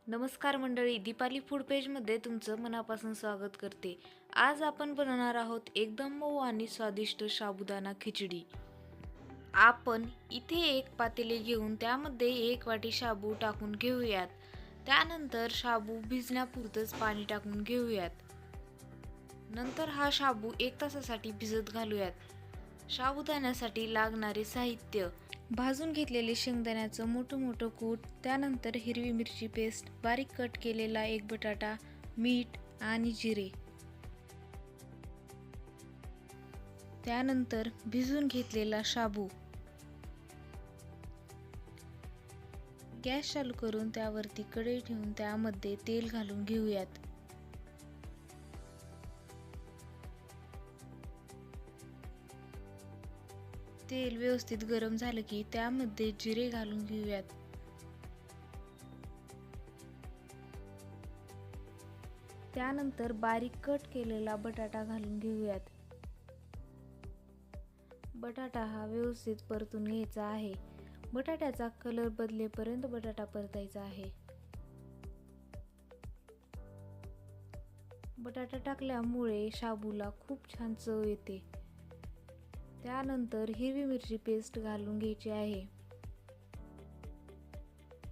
नमस्कार मंडळी, दीपाली फूड पेजमध्ये तुमचं मनापासून स्वागत करते। आज आपण बनवणार आहोत एकदम मऊ आणि स्वादिष्ट साबुदाणा खिचडी। आपण इथे एक पातेले घेऊन त्यामध्ये 1 वाटी शाबू टाकून घेऊयात। त्यानंतर शाबू भिजण्यापुरतच पाणी टाकून घेऊयात। नंतर हा शाबू 1 तासासाठी भिजत घालूयात। साबुदाण्यासाठी लागणारे साहित्य: भाजून घेतलेले शेंगदाण्याचं मोठं कूट, त्यानंतर हिरवी मिरची पेस्ट, बारीक कट केलेला 1 बटाटा, मीठ आणि जिरे। त्यानंतर भिजून घेतलेला शाबू। गॅस चालू करून त्यावरती कढई ठेवून त्यामध्ये तेल घालून घेऊयात। तेल व्यवस्थित गरम झालं की त्यामध्ये जिरे घालून घेऊयात। त्यानंतर बारीक कट केलेला बटाटा घालून घेऊयात। बटाटा हा व्यवस्थित परतून घ्यायचा आहे। बटाट्याचा कलर बदलेपर्यंत बटाटा परतायचा आहे। बटाटा टाकल्यामुळे शाबूला खूप छान चव येते। त्यानंतर हिरवी मिरची पेस्ट घालून घ्यायची आहे।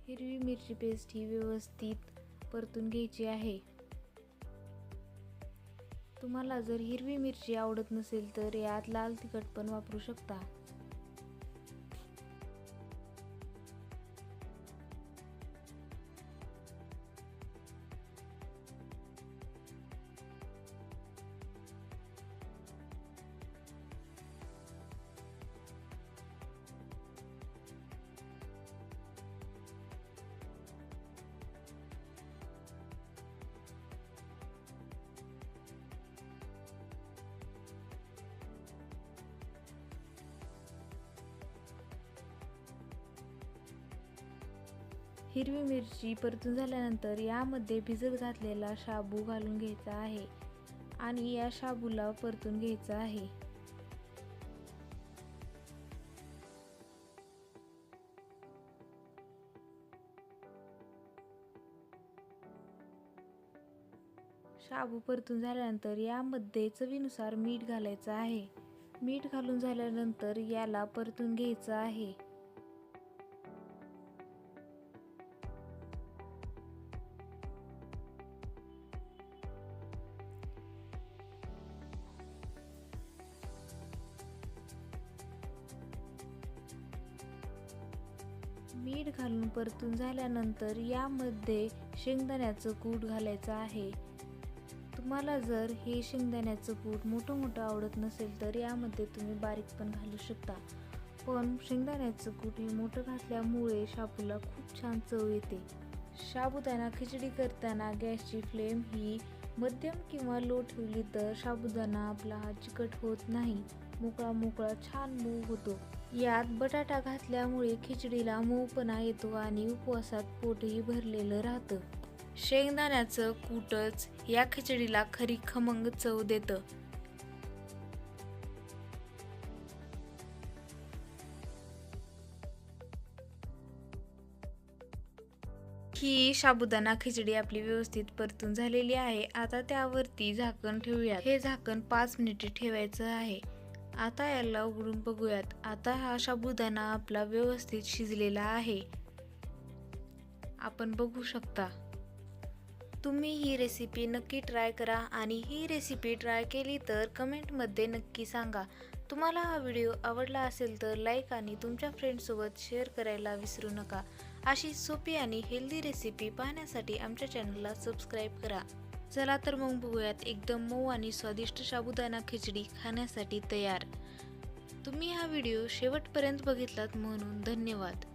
हिरवी मिरची पेस्ट ही व्यवस्थित परतून घ्यायची आहे। तुम्हाला जर हिरवी मिरची आवडत नसेल तर यात लाल तिखट पण वापरू शकता। हिरवी मिरची परतून झाल्यानंतर यामध्ये भिजत घातलेला शाबू घालून घ्यायचा आहे आणि या शाबूला परतून घ्यायचं आहे। शाबू परतून झाल्यानंतर यामध्ये चवीनुसार मीठ घालायचं आहे। मीठ घालून झाल्यानंतर याला परतून घ्यायचं आहे। मीठ घालून परतून झाल्यानंतर यामध्ये शेंगदाण्याचं कूट घालायचं आहे। तुम्हाला जर हे शेंगदाण्याचं कूट मोठं आवडत नसेल तर यामध्ये तुम्ही बारीक पण घालू शकता, पण शेंगदाण्याचं कूट हे मोठं घातल्यामुळे शाबूला खूप छान चव येते। साबुदाणा खिचडी करताना गॅसची फ्लेम ही मध्यम किंवा लो ठेवली तर साबुदाणा आपला हा चिकट होत नाही, मोकळा छान मऊ होतो। यात बटाटा घातल्यामुळे खिचडीला मऊपणा येतो आणि उपवासात पोटही भरलेलं राहतं। शेंगदाण्याचं कूटच या खिचडीला खरी खमंग चव देतं। ही साबुदाणा खिचडी आपली व्यवस्थित परतून झालेली आहे। आता त्यावरती झाकण ठेवूयात। हे झाकण 5 मिनिटे ठेवायचं आहे। आता याला उघडून बघूयात। आता हा साबुदाणा आपला व्यवस्थित शिजलेला आहे, आपण बघू शकता। तुम्ही ही रेसिपी नक्की ट्राय करा आणि ही रेसिपी ट्राय केली तर कमेंटमध्ये नक्की सांगा। तुम्हाला हा व्हिडिओ आवडला असेल तर लाईक आणि तुमच्या फ्रेंड्ससोबत शेअर करायला विसरू नका। अशी सोपी आणि हेल्दी रेसिपी पाहण्यासाठी आमच्या चॅनलला सबस्क्राईब करा। चला तर मग बघूयात एकदम मऊ आणि स्वादिष्ट साबुदाणा खिचडी खाण्यासाठी तयार। तुम्ही हा व्हिडिओ शेवटपर्यंत बघितलात म्हणून धन्यवाद।